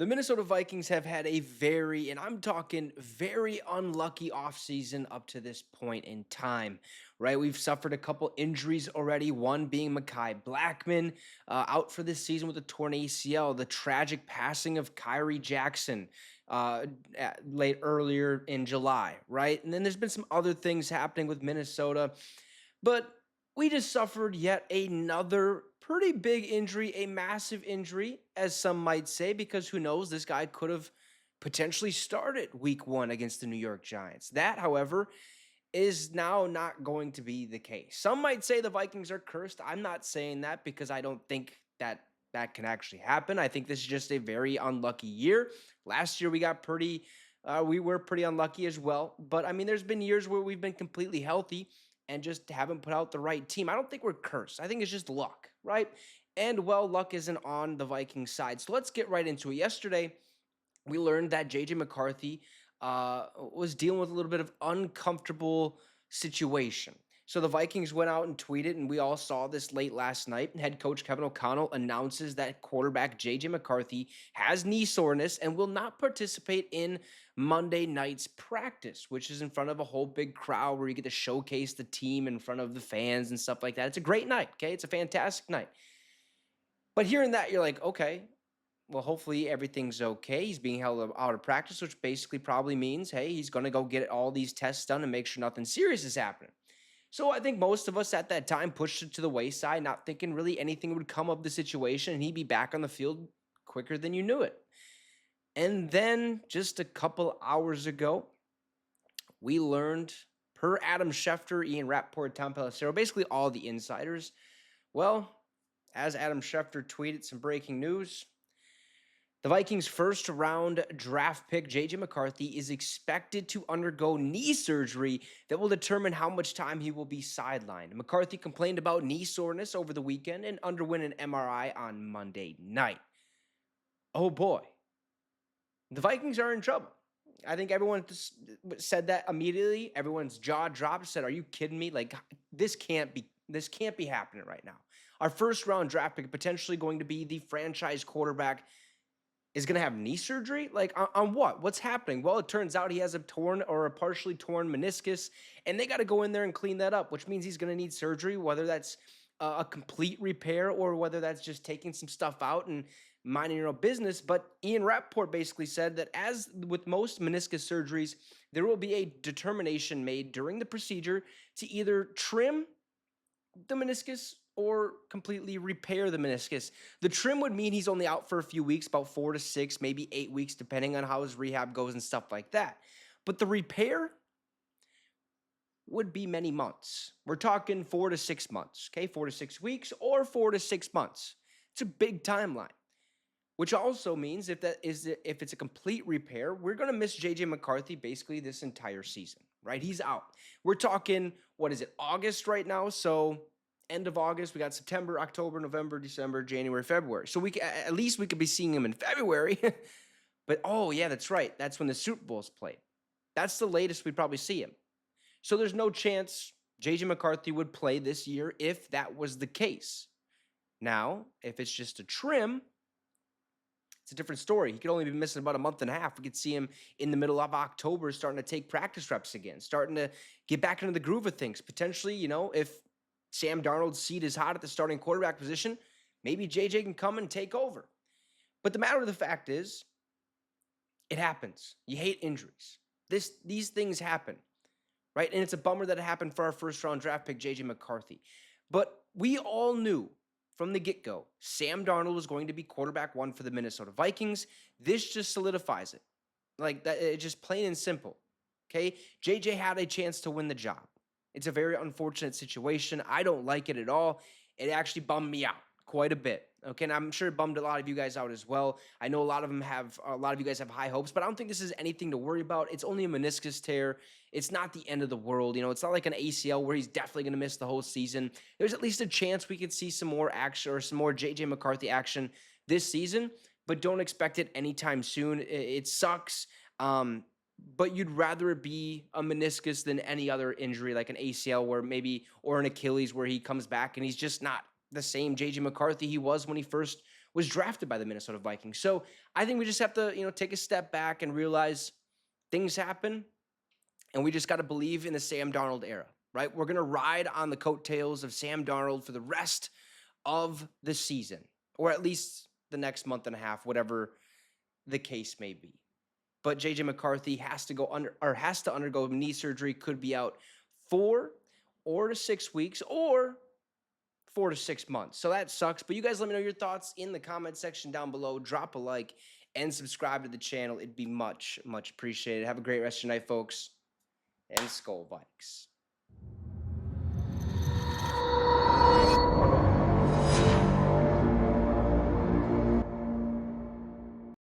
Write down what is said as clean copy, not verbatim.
The Minnesota Vikings have had a very, and I'm talking very unlucky offseason up to this point in time, right? We've suffered a couple injuries already, one being Mekhi Blackman out for this season with a torn ACL, the tragic passing of Kyrie Jackson late earlier in July, right? And then there's been some other things happening with Minnesota. But we just suffered yet another pretty big injury, a massive injury, as some might say, because who knows, this guy could have potentially started week one against the New York Giants. That, however, is now not going to be the case. Some might say the Vikings are cursed. I'm not saying that because I don't think that can actually happen. I think this is just a very unlucky year. Last year we were pretty unlucky as well. But I mean, there's been years where we've been completely healthy and just haven't put out the right team. I don't think we're cursed. I think it's just luck, right? And well, luck isn't on the Vikings side. So let's get right into it. Yesterday, we learned that JJ McCarthy was dealing with a little bit of uncomfortable situation. So the Vikings went out and tweeted, and we all saw this late last night. Head coach Kevin O'Connell announces that quarterback JJ McCarthy has knee soreness and will not participate in Monday night's practice, which is in front of a whole big crowd where you get to showcase the team in front of the fans and stuff like that. It's a great night, okay? It's a fantastic night. But hearing that, you're like, okay, well, hopefully everything's okay. He's being held out of practice, which basically probably means, hey, he's going to go get all these tests done and make sure nothing serious is happening. So I think most of us at that time pushed it to the wayside, not thinking really anything would come of the situation and he'd be back on the field quicker than you knew it. And then just a couple hours ago, we learned, per Adam Schefter, Ian Rappaport, Tom Pelissero, basically all the insiders, well, as Adam Schefter tweeted some breaking news, the Vikings' first-round draft pick, JJ McCarthy, is expected to undergo knee surgery that will determine how much time he will be sidelined. McCarthy complained about knee soreness over the weekend and underwent an MRI on Monday night. Oh boy. The Vikings are in trouble. I think everyone said that immediately. Everyone's jaw dropped, said, "Are you kidding me? Like, this can't be happening right now." Our first-round draft pick, potentially going to be the franchise quarterback, is going to have knee surgery? Like, on what? What's happening? Well, it turns out he has a torn or a partially torn meniscus, and they got to go in there and clean that up, which means he's going to need surgery, whether that's a complete repair or whether that's just taking some stuff out and minding your own business. But Ian Rappaport basically said that as with most meniscus surgeries, there will be a determination made during the procedure to either trim the meniscus or completely repair the meniscus. The trim would mean he's only out for a few weeks, about 4 to 6, maybe 8 weeks, depending on how his rehab goes and stuff like that. But the repair would be many months. We're talking 4 to 6 months, okay? 4 to 6 weeks or 4 to 6 months. It's a big timeline, which also means if it's a complete repair, we're going to miss JJ McCarthy basically this entire season, right? He's out. We're talking, what is it, August right now? So end of August, we got September, October, November, December, January, February. So at least we could be seeing him in February. But oh yeah, that's right. That's when the Super Bowl's played. That's the latest we'd probably see him. So there's no chance JJ McCarthy would play this year if that was the case. Now, if it's just a trim, it's a different story. He could only be missing about a month and a half. We could see him in the middle of October starting to take practice reps again, starting to get back into the groove of things. Potentially, if Sam Darnold's seat is hot at the starting quarterback position, maybe JJ can come and take over. But the matter of the fact is, it happens. You hate injuries. These things happen, right? And it's a bummer that it happened for our first-round draft pick, JJ McCarthy. But we all knew from the get-go, Sam Darnold was going to be quarterback one for the Minnesota Vikings. This just solidifies it. Like that, it's just plain and simple. Okay? JJ had a chance to win the job. It's a very unfortunate situation. I don't like it at all. It actually bummed me out quite a bit. Okay, and I'm sure it bummed a lot of you guys out as well. I know a lot of you guys have high hopes, but I don't think this is anything to worry about. It's only a meniscus tear. It's not the end of the world. It's not like an ACL where he's definitely going to miss the whole season. There's at least a chance we could see some more action or some more JJ McCarthy action this season, but don't expect it anytime soon. It sucks. But you'd rather it be a meniscus than any other injury like an ACL or an Achilles where he comes back and he's just not the same JJ McCarthy he was when he first was drafted by the Minnesota Vikings. So I think we just have to, take a step back and realize things happen, and we just got to believe in the Sam Darnold era, right? We're going to ride on the coattails of Sam Darnold for the rest of the season, or at least the next month and a half, whatever the case may be. But JJ McCarthy has to undergo knee surgery, could be out 4 to 6 weeks or 4 to 6 months. So that sucks. But you guys let me know your thoughts in the comment section down below. Drop a like and subscribe to the channel. It'd be much, much appreciated. Have a great rest of your night, folks. And Skull Vikes.